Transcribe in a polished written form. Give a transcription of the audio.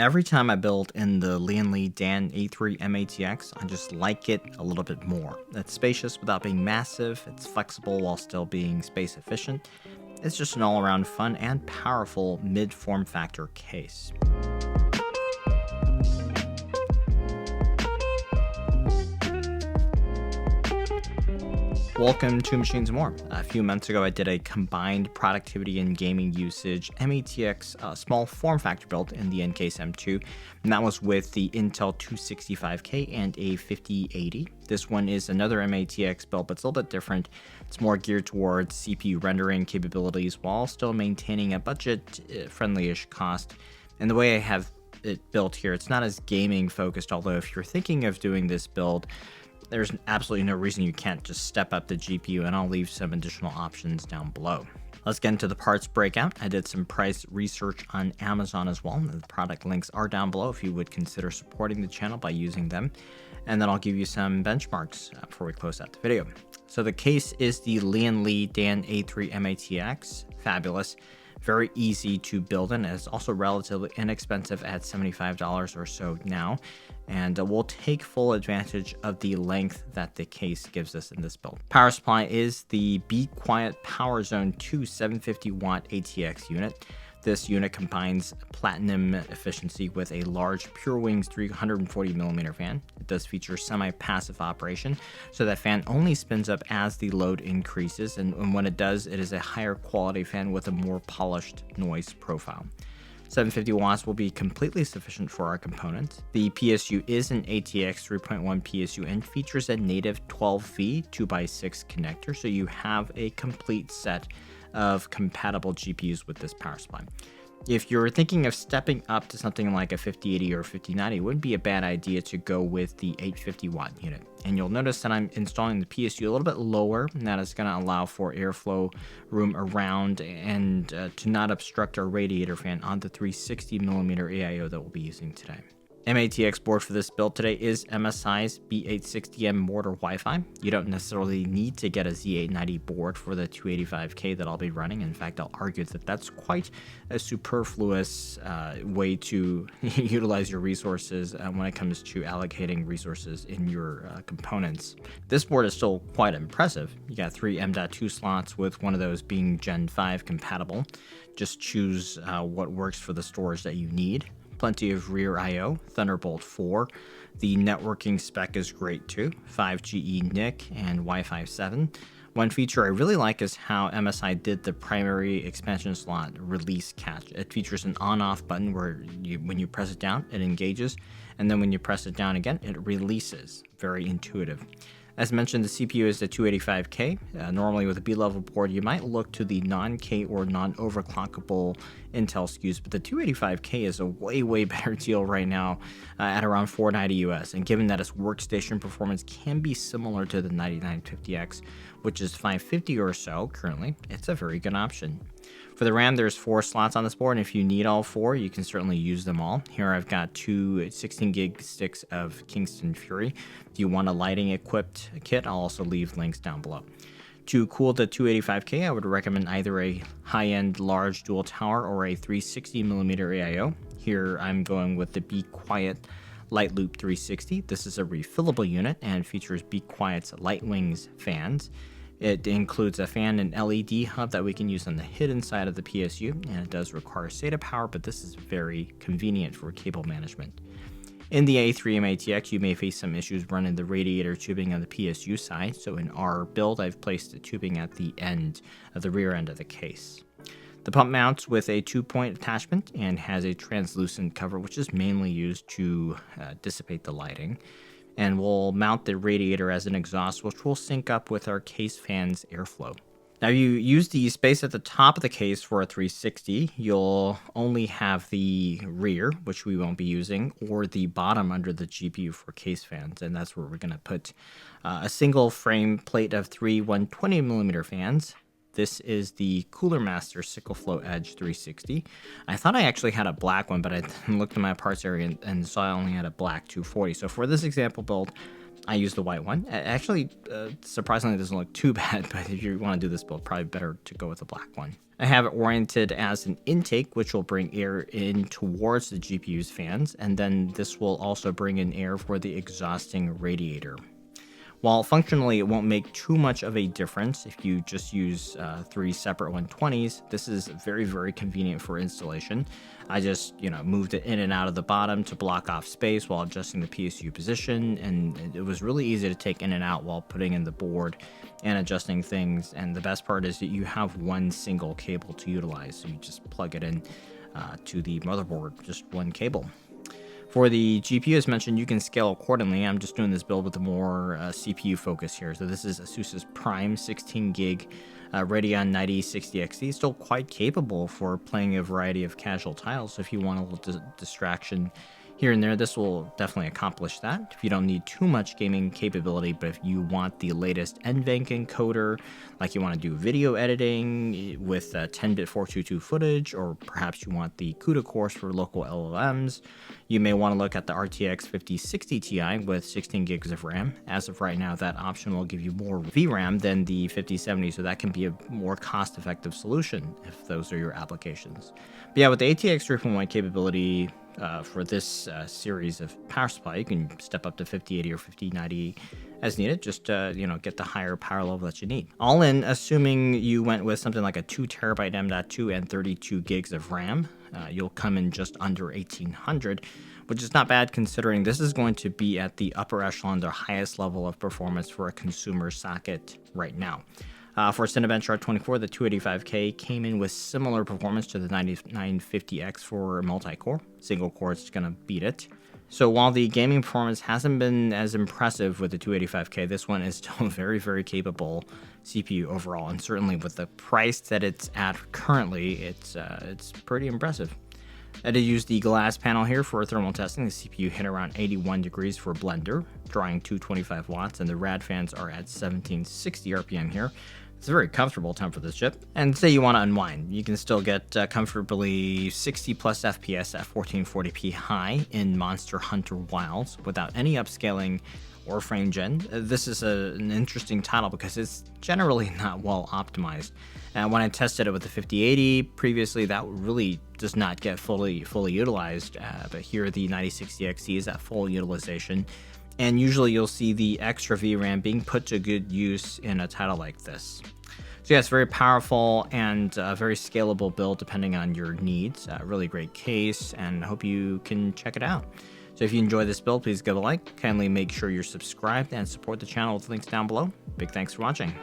Every time I build in the Lian Dan A3 mATX, I just like it a little bit more. It's spacious without being massive, it's flexible while still being space efficient. It's just an all-around fun and powerful mid-form factor case. Welcome to Machines More. A few months ago, I did a combined productivity and gaming usage mATX small form factor build in the N-Case M2, and that was with the Intel 265K and a 5080. This one is another mATX build, but it's a little bit different. It's more geared towards CPU rendering capabilities while still maintaining a budget-friendly-ish cost. And the way I have it built here, it's not as gaming focused, although if you're thinking of doing this build, there's absolutely no reason you can't just step up the GPU, and I'll leave some additional options down below. Let's get into the parts breakout. I did some price research on Amazon as well. The product links are down below if you would consider supporting the channel by using them. And then I'll give you some benchmarks before we close out the video. So the case is the Lian Dan A3 mATX. Fabulous. Very easy to build in. It's also relatively inexpensive at $75 or so now. And we'll take full advantage of the length that the case gives us in this build. Power supply is the Be Quiet Power Zone 2 750 watt ATX unit. This unit combines platinum efficiency with a large PureWings 340mm fan. It does feature semi-passive operation, so that fan only spins up as the load increases, and when it does, it is a higher quality fan with a more polished noise profile. 750 watts will be completely sufficient for our components. The PSU is an ATX 3.1 PSU and features a native 12V 2x6 connector, so you have a complete set of compatible GPUs with this power supply. If you're thinking of stepping up to something like a 5080 or 5090, it wouldn't be a bad idea to go with the 850 watt unit. And you'll notice that I'm installing the PSU a little bit lower, and that is going to allow for airflow room around and to not obstruct our radiator fan on the 360mm AIO that we'll be using today. mATX board for this build today is MSI's B860M Mortar Wi-Fi. You don't necessarily need to get a Z890 board for the 285K that I'll be running. In fact, I'll argue that that's quite a superfluous way to utilize your resources when it comes to allocating resources in your components. This board is still quite impressive. You got 3 M.2 slots with one of those being Gen 5 compatible. Just choose what works for the storage that you need. Plenty of rear I/O, Thunderbolt 4. The networking spec is great too, 5GE NIC and Wi-Fi 7. One feature I really like is how MSI did the primary expansion slot release catch. It features an on-off button where when you press it down, it engages, and then when you press it down again, it releases. Very intuitive. As mentioned, the CPU is the 285K. Normally with a B-level board, you might look to the non-K or non-overclockable Intel SKUs, but the 285K is a way better deal right now at around $490 US. And given that its workstation performance can be similar to the 9950X, which is $550 or so currently, it's a very good option. For the RAM, there's 4 slots on this board, and if you need all 4, you can certainly use them all. Here I've got 2 16 gig sticks of Kingston Fury. If you want a lighting equipped kit, I'll also leave links down below. To cool the 285K, I would recommend either a high-end large dual tower or a 360mm AIO. Here I'm going with the Be Quiet Light Loop 360. This is a refillable unit and features Be Quiet's Light Wings fans. It includes a fan and LED hub that we can use on the hidden side of the PSU, and it does require SATA power, but this is very convenient for cable management. In the A3 mATX, you may face some issues running the radiator tubing on the PSU side, so in our build, I've placed the tubing at the end of the rear end of the case. The pump mounts with a 2-point attachment and has a translucent cover, which is mainly used to dissipate the lighting. And we'll mount the radiator as an exhaust, which will sync up with our case fan's airflow. Now, you use the space at the top of the case for a 360. You'll only have the rear, which we won't be using, or the bottom under the GPU for case fans, and that's where we're going to put a single frame plate of 3 120mm fans. This is the Cooler Master Sickle Flow Edge 360. I thought I actually had a black one, but I looked in my parts area and saw I only had a black 240. So for this example build, I use the white one. Actually, surprisingly, it doesn't look too bad, but if you want to do this build, probably better to go with the black one. I have it oriented as an intake, which will bring air in towards the GPU's fans, and then this will also bring in air for the exhausting radiator. While functionally it won't make too much of a difference if you just use 3 separate 120s, this is very, very convenient for installation. I just, moved it in and out of the bottom to block off space while adjusting the PSU position, and it was really easy to take in and out while putting in the board and adjusting things. And the best part is that you have one single cable to utilize, so you just plug it in to the motherboard, just one cable. For the GPU, as mentioned, you can scale accordingly. I'm just doing this build with a more CPU focus here. So this is ASUS's Prime 16 gig Radeon 9060XT. Still quite capable for playing a variety of casual titles. So if you want a little distraction here and there, this will definitely accomplish that. If you don't need too much gaming capability, but if you want the latest NVENC encoder, like you want to do video editing with 10-bit 422 footage, or perhaps you want the CUDA cores for local LLMs, you may want to look at the RTX 5060 Ti with 16 gigs of RAM. As of right now, that option will give you more VRAM than the 5070, so that can be a more cost-effective solution if those are your applications. But yeah, with the ATX 3.1 capability, for this series of power supply, you can step up to 5080 or 5090 as needed, just get the higher power level that you need. All in, assuming you went with something like a 2TB M.2 and 32 gigs of RAM, you'll come in just under 1800, which is not bad considering this is going to be at the upper echelon, the highest level of performance for a consumer socket right now. For Cinebench R24, the 285K came in with similar performance to the 9950X for multi-core. Single core is going to beat it. So while the gaming performance hasn't been as impressive with the 285K, this one is still a very, very capable CPU overall. And certainly with the price that it's at currently, it's pretty impressive. I did use the glass panel here for thermal testing. The CPU hit around 81 degrees for blender, drawing 225 watts, and the rad fans are at 1760 RPM here. It's a very comfortable temp for this chip. And say you want to unwind, you can still get comfortably 60 plus FPS at 1440p high in Monster Hunter Wilds without any upscaling or frame gen. This is an interesting title because it's generally not well optimized. And when I tested it with the 5080 previously, that really does not get fully utilized. But here the 9060XT is at full utilization. And usually you'll see the extra VRAM being put to good use in a title like this. So yeah, it's very powerful and very scalable build depending on your needs. Really great case, and I hope you can check it out. So if you enjoy this build, please give a like. Kindly make sure you're subscribed and support the channel with links down below. Big thanks for watching.